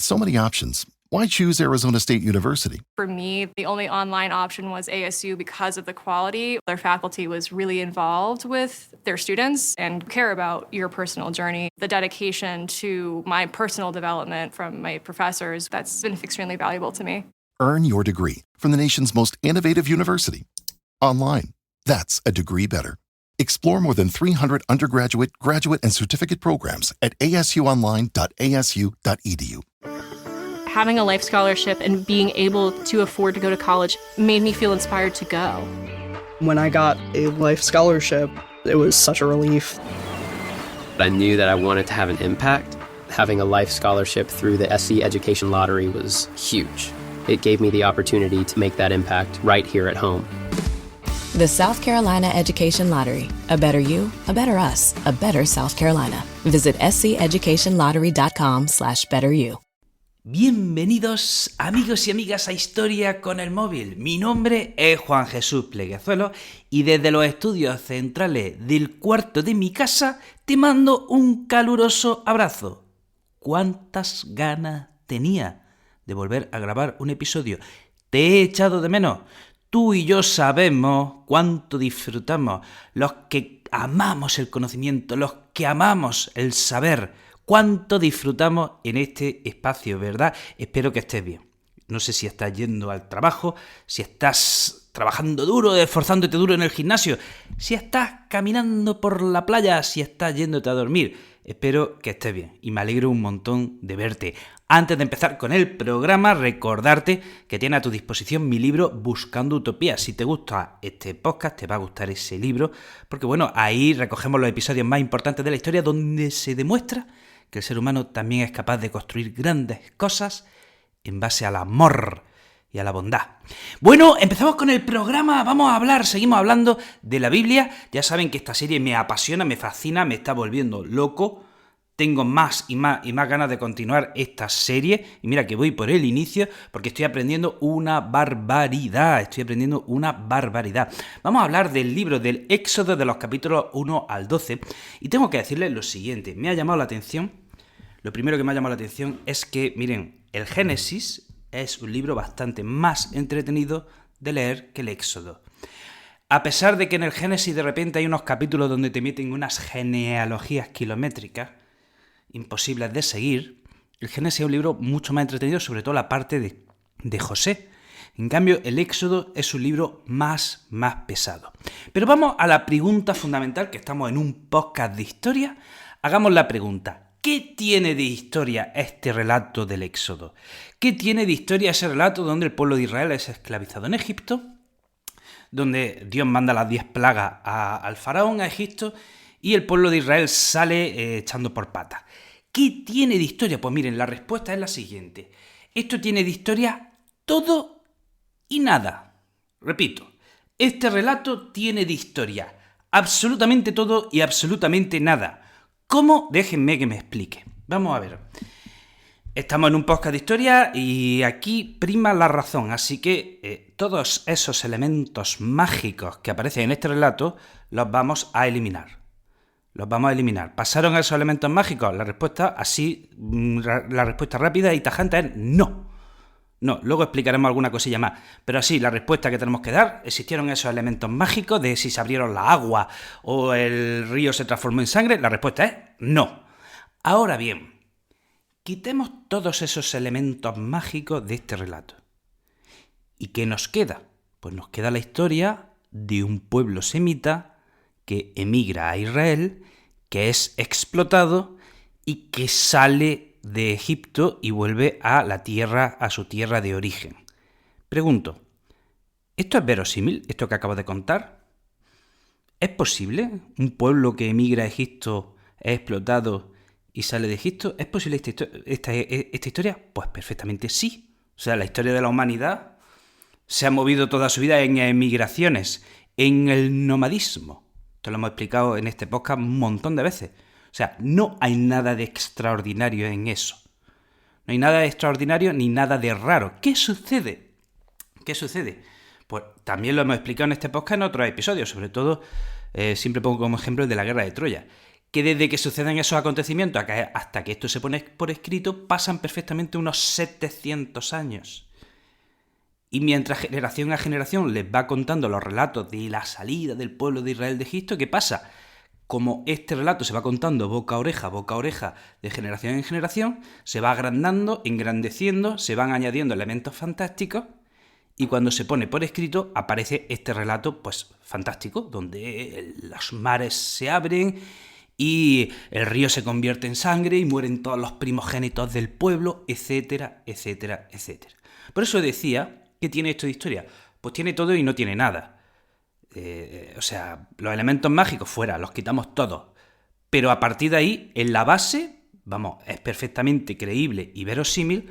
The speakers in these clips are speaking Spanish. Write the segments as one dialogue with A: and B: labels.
A: With so many options, why choose Arizona State University?
B: For me, the only online option was ASU because of the quality. Their faculty was really involved with their students and care about your personal journey. The dedication to my personal development from my professors, that's been extremely valuable to me.
A: Earn your degree from the nation's most innovative university. Online. That's a degree better. Explore more than 300 undergraduate, graduate, and certificate programs at asuonline.asu.edu.
C: Having a life scholarship and being able to afford to go to college made me feel inspired to go.
D: When I got a life scholarship, it was such a relief.
E: I knew that I wanted to have an impact. Having a life scholarship through the SC Education Lottery was huge. It gave me the opportunity to make that impact right here at home.
F: The South Carolina Education Lottery. A better you, a better us, a better South Carolina. Visit sceducationlottery.com/betteryou.
G: Bienvenidos amigos y amigas a Historia con el Móvil. Mi nombre es Juan Jesús Pleguezuelo y desde los estudios centrales del cuarto de mi casa te mando un caluroso abrazo. ¿Cuántas ganas tenía de volver a grabar un episodio? Te he echado de menos. Tú y yo sabemos cuánto disfrutamos, los que amamos el conocimiento, los que amamos el saber, cuánto disfrutamos en este espacio, ¿verdad? Espero que estés bien. No sé si estás yendo al trabajo, si estás trabajando duro, esforzándote duro en el gimnasio, si estás caminando por la playa, si estás yéndote a dormir. Espero que estés bien y me alegro un montón de verte. Antes de empezar con el programa, recordarte que tienes a tu disposición mi libro Buscando Utopía. Si te gusta este podcast, te va a gustar ese libro, porque bueno, ahí recogemos los episodios más importantes de la historia donde se demuestra que el ser humano también es capaz de construir grandes cosas en base al amor y a la bondad. Bueno, empezamos con el programa, seguimos hablando de la Biblia. Ya saben que esta serie me apasiona, me fascina, me está volviendo loco. Tengo más y más ganas de continuar esta serie. Y mira que voy por el inicio porque estoy aprendiendo una barbaridad. Vamos a hablar del libro del Éxodo de los capítulos 1 al 12. Y tengo que decirles lo siguiente. Lo primero que me ha llamado la atención es que, miren, el Génesis es un libro bastante más entretenido de leer que el Éxodo. A pesar de que en el Génesis de repente hay unos capítulos donde te meten unas genealogías kilométricas imposibles de seguir, el Génesis es un libro mucho más entretenido, sobre todo la parte de José. En cambio, el Éxodo es un libro más pesado. Pero vamos a la pregunta fundamental, que estamos en un podcast de historia. Hagamos la pregunta: ¿qué tiene de historia este relato del Éxodo? ¿Qué tiene de historia ese relato donde el pueblo de Israel es esclavizado en Egipto, donde Dios manda las 10 plagas al faraón, a Egipto, y el pueblo de Israel sale echando por patas? ¿Qué tiene de historia? Pues miren, la respuesta es la siguiente. Esto tiene de historia todo y nada. Repito, este relato tiene de historia absolutamente todo y absolutamente nada. ¿Cómo? Déjenme que me explique. Vamos a ver. Estamos en un podcast de historia y aquí prima la razón, así que todos esos elementos mágicos que aparecen en este relato los vamos a eliminar. ¿Pasaron esos elementos mágicos? La respuesta rápida y tajante es no. No, luego explicaremos alguna cosilla más. Pero así, la respuesta que tenemos que dar: ¿existieron esos elementos mágicos de si se abrieron la agua o el río se transformó en sangre? La respuesta es no. Ahora bien, quitemos todos esos elementos mágicos de este relato. ¿Y qué nos queda? Pues nos queda la historia de un pueblo semita que emigra a Israel, que es explotado y que sale de Egipto y vuelve a su tierra de origen. Pregunto, ¿esto es verosímil, esto que acabo de contar? ¿Es posible un pueblo que emigra a Egipto, es explotado y sale de Egipto? ¿Es posible esta historia? Pues perfectamente sí. O sea, la historia de la humanidad se ha movido toda su vida en emigraciones, en el nomadismo. Esto lo hemos explicado en este podcast un montón de veces. O sea, no hay nada de extraordinario en eso. No hay nada de extraordinario ni nada de raro. ¿Qué sucede? Pues también lo hemos explicado en este podcast en otros episodios. Sobre todo, siempre pongo como ejemplo el de la guerra de Troya. que desde que suceden esos acontecimientos hasta que esto se pone por escrito pasan perfectamente unos 700 años. Y mientras generación a generación les va contando los relatos de la salida del pueblo de Israel de Egipto, ¿qué pasa? Como este relato se va contando boca a oreja, de generación en generación, se va agrandando, engrandeciendo, se van añadiendo elementos fantásticos, y cuando se pone por escrito aparece este relato pues fantástico, donde los mares se abren y el río se convierte en sangre y mueren todos los primogénitos del pueblo, etcétera, etcétera, etcétera. Por eso decía, ¿qué tiene esto de historia? Pues tiene todo y no tiene nada. O sea, los elementos mágicos fuera, los quitamos todos. Pero a partir de ahí, en la base, vamos, es perfectamente creíble y verosímil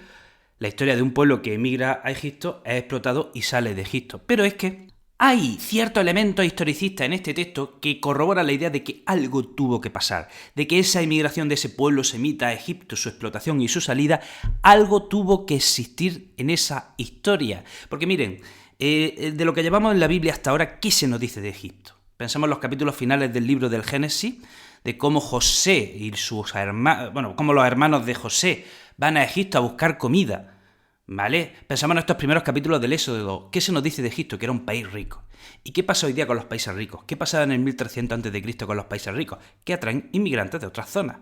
G: la historia de un pueblo que emigra a Egipto, es explotado y sale de Egipto. Pero es que hay ciertos elementos historicistas en este texto que corroboran la idea de que algo tuvo que pasar, de que esa emigración de ese pueblo semita a Egipto, su explotación y su salida, algo tuvo que existir en esa historia. Porque miren, de lo que llevamos en la Biblia hasta ahora, ¿qué se nos dice de Egipto? Pensamos en los capítulos finales del libro del Génesis, de cómo José y sus hermanos, cómo los hermanos de José van a Egipto a buscar comida, ¿vale? Pensamos en estos primeros capítulos del Éxodo. ¿Qué se nos dice de Egipto? Que era un país rico. ¿Y qué pasa hoy día con los países ricos? ¿Qué pasaba en el 1300 a.C. con los países ricos? Que atraen inmigrantes de otras zonas.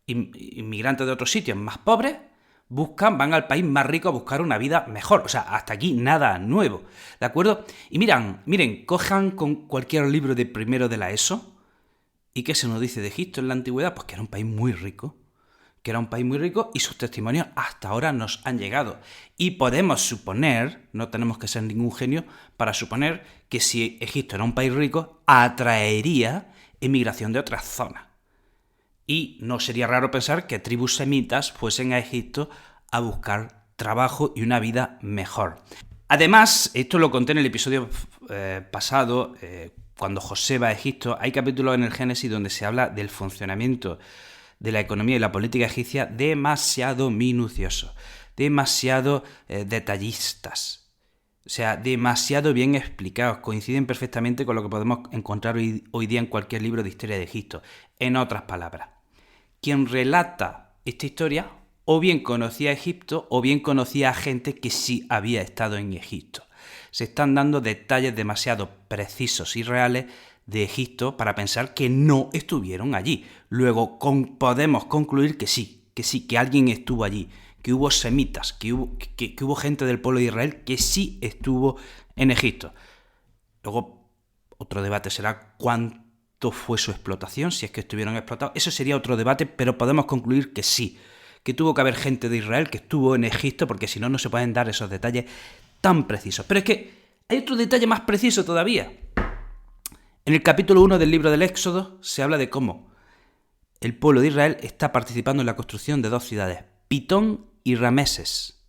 G: Inmigrantes de otros sitios más pobres van al país más rico a buscar una vida mejor. O sea, hasta aquí nada nuevo, ¿de acuerdo? Y miren, cojan con cualquier libro de primero de la ESO, ¿y qué se nos dice de Egipto en la antigüedad? Pues que era un país muy rico, y sus testimonios hasta ahora nos han llegado. Y podemos suponer, no tenemos que ser ningún genio para suponer que si Egipto era un país rico, atraería emigración de otras zonas. Y no sería raro pensar que tribus semitas fuesen a Egipto a buscar trabajo y una vida mejor. Además, esto lo conté en el episodio pasado, cuando José va a Egipto, hay capítulos en el Génesis donde se habla del funcionamiento de la economía y la política egipcia demasiado minuciosos, demasiado detallistas, o sea, demasiado bien explicados, coinciden perfectamente con lo que podemos encontrar hoy día en cualquier libro de historia de Egipto. En otras palabras, quien relata esta historia o bien conocía Egipto o bien conocía a gente que sí había estado en Egipto. Se están dando detalles demasiado precisos y reales de Egipto para pensar que no estuvieron allí. Luego podemos concluir que sí, que alguien estuvo allí, que hubo semitas, que hubo gente del pueblo de Israel que sí estuvo en Egipto. Luego, otro debate será cuánto fue su explotación, si es que estuvieron explotados. Eso sería otro debate, pero podemos concluir que sí, que tuvo que haber gente de Israel que estuvo en Egipto, porque si no, no se pueden dar esos detalles tan precisos. Pero es que hay otro detalle más preciso todavía. En el capítulo 1 del libro del Éxodo se habla de cómo el pueblo de Israel está participando en la construcción de dos ciudades, Pitón y Rameses.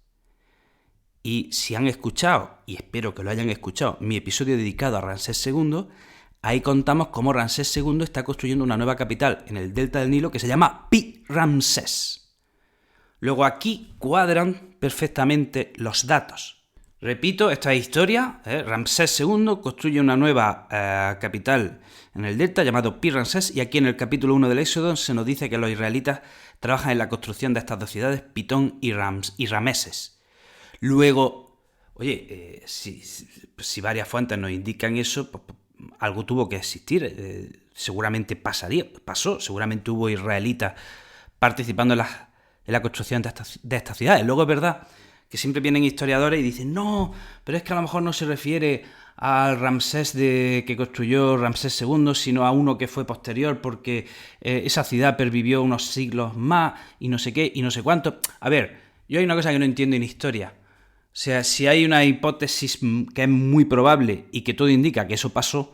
G: Y si han escuchado, y espero que lo hayan escuchado, mi episodio dedicado a Ramsés II, ahí contamos cómo Ramsés II está construyendo una nueva capital en el delta del Nilo que se llama Pi-Ramsés. Luego aquí cuadran perfectamente los datos. Repito, esta historia, Ramsés II construye una nueva capital en el delta llamado Pi-Ramsés, y aquí en el capítulo 1 del Éxodo se nos dice que los israelitas trabajan en la construcción de estas dos ciudades, Pitón y Rameses. Luego, oye, si varias fuentes nos indican eso, pues, algo tuvo que existir, seguramente pasó, seguramente hubo israelitas participando en la construcción de estas ciudades. Luego es verdad que siempre vienen historiadores y dicen, no, pero es que a lo mejor no se refiere al Ramsés que construyó Ramsés II, sino a uno que fue posterior, porque esa ciudad pervivió unos siglos más y no sé qué y no sé cuánto. A ver, yo hay una cosa que no entiendo en historia. O sea, si hay una hipótesis que es muy probable y que todo indica que eso pasó,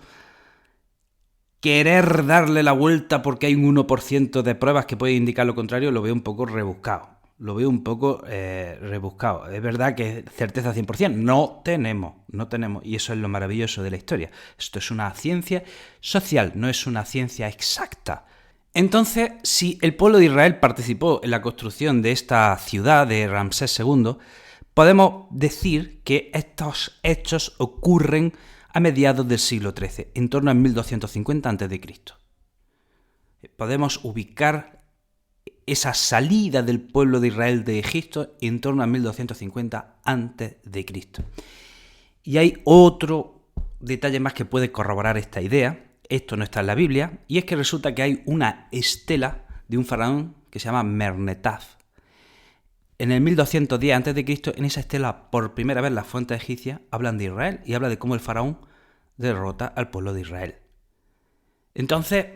G: querer darle la vuelta porque hay un 1% de pruebas que puede indicar lo contrario, lo veo un poco rebuscado. Rebuscado. Es verdad que certeza 100% no tenemos, y eso es lo maravilloso de la historia. Esto es una ciencia social, no es una ciencia exacta. Entonces, si el pueblo de Israel participó en la construcción de esta ciudad de Ramsés II, podemos decir que estos hechos ocurren a mediados del siglo XIII, en torno a 1250 a.C. podemos ubicar esa salida del pueblo de Israel de Egipto en torno a 1250 a.C. Y hay otro detalle más que puede corroborar esta idea. Esto no está en la Biblia, y es que resulta que hay una estela de un faraón que se llama Merneptah. En el 1210 a.C., en esa estela, por primera vez las fuentes egipcias hablan de Israel y habla de cómo el faraón derrota al pueblo de Israel. Entonces,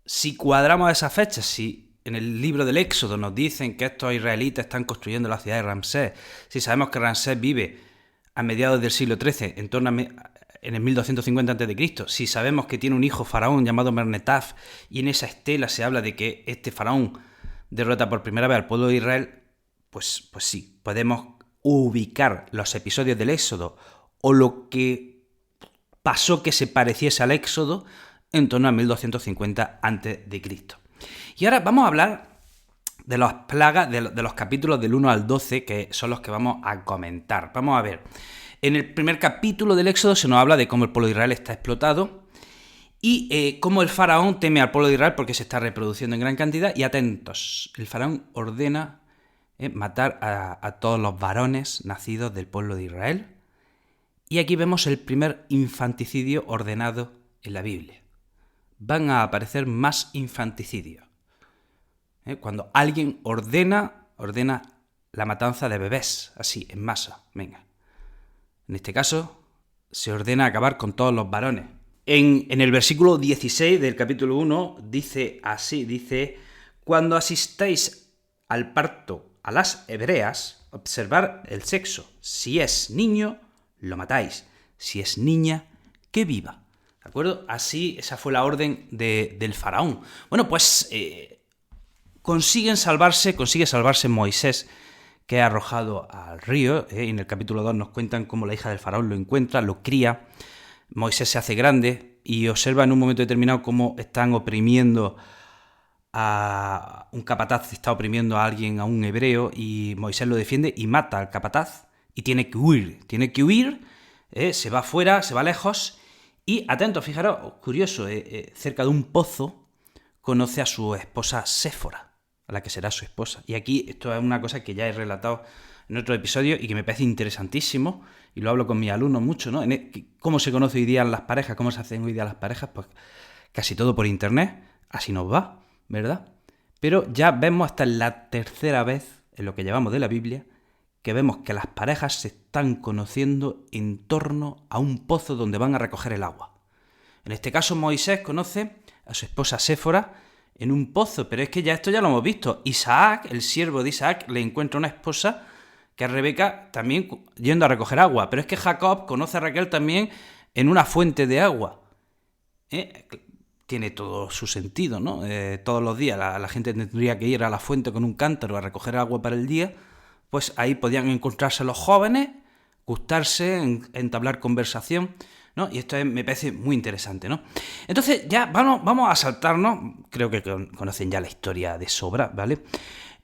G: si cuadramos esas fechas, si en el libro del Éxodo nos dicen que estos israelitas están construyendo la ciudad de Ramsés, si sabemos que Ramsés vive a mediados del siglo XIII, en el 1250 a.C., si sabemos que tiene un hijo faraón llamado Merneptah, y en esa estela se habla de que este faraón derrota por primera vez al pueblo de Israel, pues sí, podemos ubicar los episodios del Éxodo o lo que pasó que se pareciese al Éxodo en torno a 1250 a.C. Y ahora vamos a hablar de las plagas, de los capítulos del 1 al 12, que son los que vamos a comentar. Vamos a ver. En el primer capítulo del Éxodo se nos habla de cómo el pueblo de Israel está explotado y cómo el faraón teme al pueblo de Israel porque se está reproduciendo en gran cantidad. Y atentos, el faraón ordena matar a todos los varones nacidos del pueblo de Israel. Y aquí vemos el primer infanticidio ordenado en la Biblia. Van a aparecer más infanticidios. Cuando alguien ordena la matanza de bebés, así, en masa, venga. En este caso, se ordena acabar con todos los varones. En el versículo 16 del capítulo 1 dice así, dice: cuando asistáis al parto a las hebreas, observar el sexo. Si es niño, lo matáis. Si es niña, que viva. ¿De acuerdo? Así, esa fue la orden del faraón. Bueno, pues consigue salvarse Moisés, que es arrojado al río. En el capítulo 2 nos cuentan cómo la hija del faraón lo encuentra, lo cría. Moisés se hace grande y observa en un momento determinado cómo están oprimiendo a un capataz, está oprimiendo a alguien, a un hebreo, y Moisés lo defiende y mata al capataz y tiene que huir, se va afuera, se va lejos y, atentos, fijaros, curioso, cerca de un pozo conoce a su esposa Séfora, a la que será su esposa. Y aquí esto es una cosa que ya he relatado en otro episodio y que me parece interesantísimo, y lo hablo con mis alumnos mucho, ¿no? ¿Cómo se conoce hoy día las parejas? ¿Cómo se hacen hoy día las parejas? Pues casi todo por internet, así nos va, ¿verdad? Pero ya vemos hasta la tercera vez en lo que llevamos de la Biblia que vemos que las parejas se están conociendo en torno a un pozo donde van a recoger el agua. En este caso Moisés conoce a su esposa Séfora en un pozo, pero es que esto ya lo hemos visto. Isaac, el siervo de Isaac, le encuentra una esposa, que es Rebeca, también yendo a recoger agua. Pero es que Jacob conoce a Raquel también en una fuente de agua. Tiene todo su sentido, ¿no? Todos los días la gente tendría que ir a la fuente con un cántaro a recoger agua para el día. Pues ahí podían encontrarse los jóvenes, gustarse, entablar conversación, ¿no? Y esto me parece muy interesante, ¿no? Entonces ya vamos a saltarnos, creo que conocen ya la historia de sobra, ¿vale?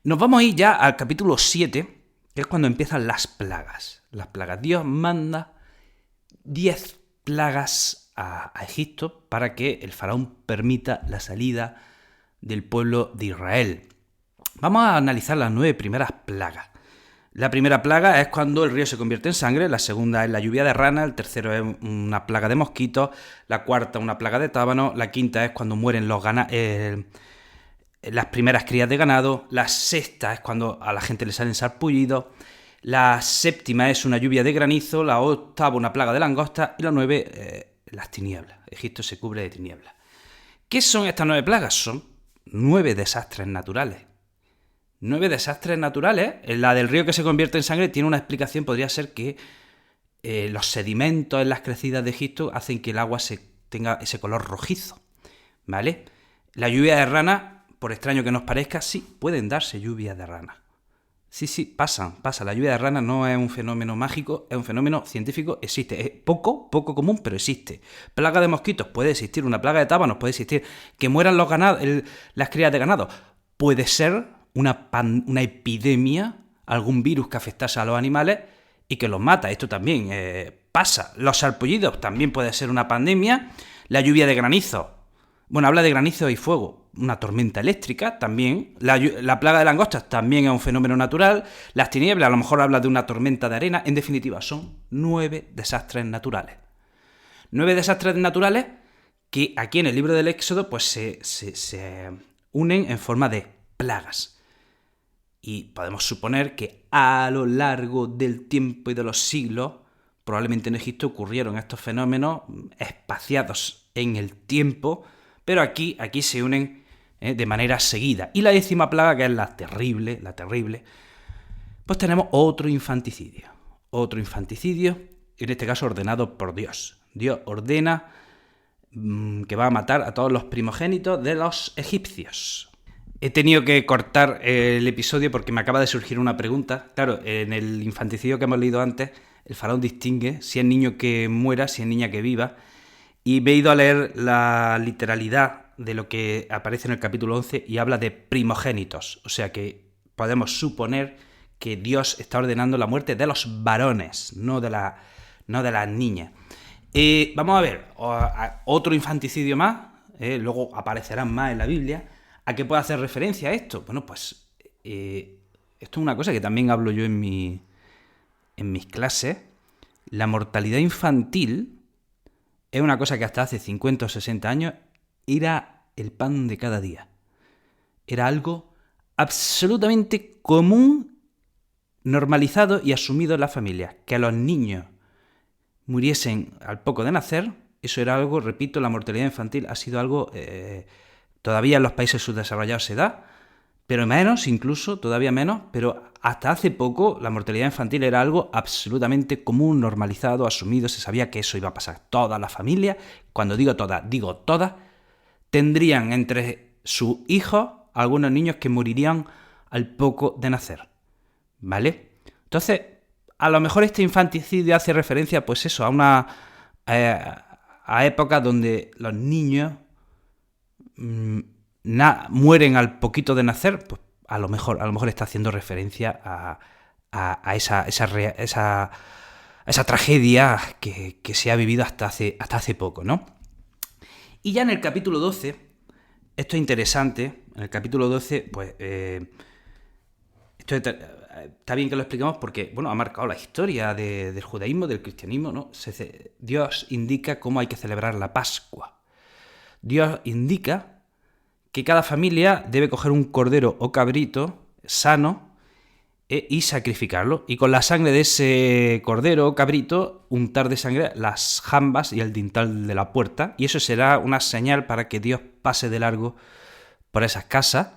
G: Nos vamos a ir ya al capítulo 7, que es cuando empiezan las plagas. Las plagas. Dios manda 10 plagas a Egipto para que el faraón permita la salida del pueblo de Israel. Vamos a analizar las 9 primeras plagas. La primera plaga es cuando el río se convierte en sangre, la segunda es la lluvia de ranas, el tercero es una plaga de mosquitos, la cuarta una plaga de tábano, la quinta es cuando mueren las primeras crías de ganado, la sexta es cuando a la gente le salen sarpullidos, la séptima es una lluvia de granizo, la octava una plaga de langosta y la 9 las tinieblas. Egipto se cubre de tinieblas. ¿Qué son estas 9 plagas? Son 9 desastres naturales. 9 desastres naturales. La del río que se convierte en sangre tiene una explicación. Podría ser que los sedimentos en las crecidas de Egipto hacen que el agua tenga ese color rojizo, ¿vale? La lluvia de ranas, por extraño que nos parezca, sí, pueden darse lluvias de ranas. Sí, pasa. La lluvia de ranas no es un fenómeno mágico, es un fenómeno científico, existe. Es poco común, pero existe. Plaga de mosquitos, puede existir. Una plaga de tábanos, puede existir. Que mueran las crías de ganado, puede ser. Una epidemia, algún virus que afectase a los animales y que los mata. Esto también pasa. Los sarpullidos también puede ser una pandemia. La lluvia de granizo Bueno, habla de granizo y fuego, una tormenta eléctrica también, la plaga de langostas también es un fenómeno natural, las tinieblas a lo mejor habla de una tormenta de arena, en definitiva son 9 desastres naturales. 9 desastres naturales que aquí en el libro del Éxodo pues se unen en forma de plagas. Y podemos suponer que a lo largo del tiempo y de los siglos, probablemente en Egipto ocurrieron estos fenómenos espaciados en el tiempo, pero aquí se unen de manera seguida. Y la 10ª plaga, que es la terrible, pues tenemos otro infanticidio, en este caso ordenado por Dios. Dios ordena que va a matar a todos los primogénitos de los egipcios. He tenido que cortar el episodio porque me acaba de surgir una pregunta. Claro, en el infanticidio que hemos leído antes, el faraón distingue si es niño que muera, si es niña que viva, y me he ido a leer la literalidad de lo que aparece en el capítulo 11 y habla de primogénitos, o sea que podemos suponer que Dios está ordenando la muerte de los varones, no de las niñas. Vamos a ver otro infanticidio más, luego aparecerán más en la Biblia. ¿A qué puede hacer referencia esto? Bueno, pues esto es una cosa que también hablo yo en mis clases. La mortalidad infantil es una cosa que hasta hace 50 o 60 años era el pan de cada día. Era algo absolutamente común, normalizado y asumido en las familias. Que a los niños muriesen al poco de nacer, eso era algo, repito, la mortalidad infantil ha sido algo, todavía en los países subdesarrollados se da, pero menos, incluso, todavía menos, pero hasta hace poco la mortalidad infantil era algo absolutamente común, normalizado, asumido, se sabía que eso iba a pasar. Todas las familias, cuando digo todas, tendrían entre sus hijos algunos niños que morirían al poco de nacer, ¿vale? Entonces, a lo mejor este infanticidio hace referencia, pues eso, a épocas donde los niños mueren al poquito de nacer, pues a lo mejor está haciendo referencia a esa tragedia que se ha vivido hasta hace poco, ¿no? Y ya en el capítulo 12, esto es interesante, en el capítulo 12, pues esto está bien que lo expliquemos porque, bueno, ha marcado la historia del judaísmo, del cristianismo, ¿no? Dios indica cómo hay que celebrar la Pascua. Dios indica que cada familia debe coger un cordero o cabrito sano y sacrificarlo. Y con la sangre de ese cordero o cabrito, untar de sangre las jambas y el dintel de la puerta. Y eso será una señal para que Dios pase de largo por esas casas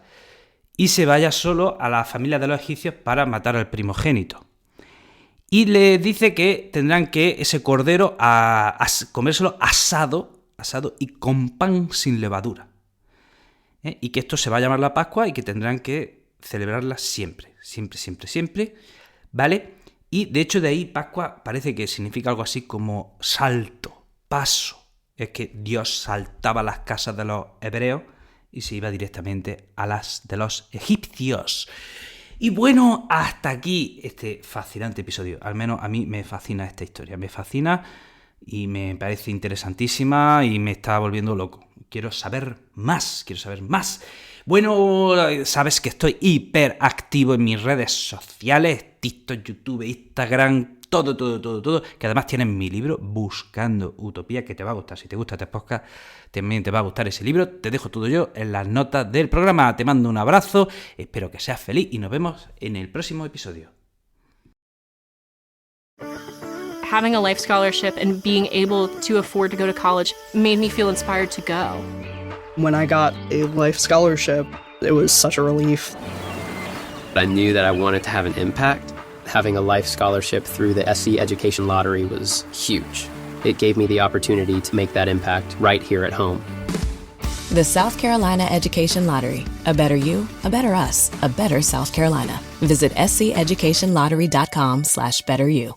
G: y se vaya solo a la familia de los egipcios para matar al primogénito. Y le dice que tendrán que ese cordero comérselo asado y con pan sin levadura. Y que esto se va a llamar la Pascua y que tendrán que celebrarla siempre, ¿vale? Y de hecho de ahí Pascua parece que significa algo así como salto, paso. Es que Dios saltaba las casas de los hebreos y se iba directamente a las de los egipcios. Y bueno, hasta aquí este fascinante episodio. Al menos a mí me fascina esta historia, me fascina y me parece interesantísima y me está volviendo loco. Quiero saber más. Bueno, sabes que estoy hiperactivo en mis redes sociales, TikTok, YouTube, Instagram, todo, que además tienen mi libro Buscando Utopía, que te va a gustar. Si te gusta este podcast, también te va a gustar ese libro. Te dejo todo yo en las notas del programa. Te mando un abrazo, espero que seas feliz y nos vemos en el próximo episodio.
C: Having a life scholarship and being able to afford to go to college made me feel inspired to go.
D: When I got a life scholarship, it was such a relief.
E: I knew that I wanted to have an impact. Having a life scholarship through the SC Education Lottery was huge. It gave me the opportunity to make that impact right here at home.
F: The South Carolina Education Lottery. A better you, a better us, a better South Carolina. Visit sceducationlottery.com/betteryou.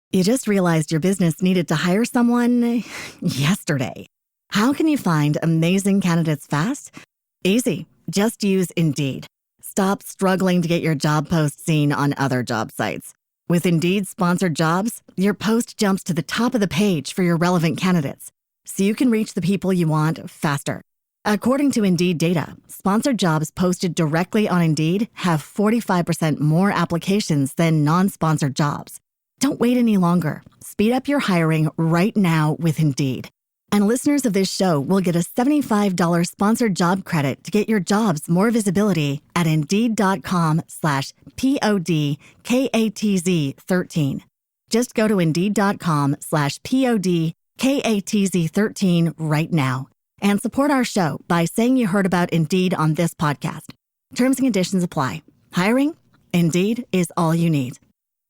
H: You just realized your business needed to hire someone yesterday. How can you find amazing candidates fast? Easy. Just use Indeed. Stop struggling to get your job post seen on other job sites. With Indeed sponsored jobs, your post jumps to the top of the page for your relevant candidates, so you can reach the people you want faster. According to Indeed data, sponsored jobs posted directly on Indeed have 45% more applications than non-sponsored jobs. Don't wait any longer. Speed up your hiring right now with Indeed. And listeners of this show will get a $75 sponsored job credit to get your jobs more visibility at Indeed.com/PODKATZ13. Just go to Indeed.com/PODKATZ13 right now and support our show by saying you heard about Indeed on this podcast. Terms and conditions apply. Hiring? Indeed is all you need.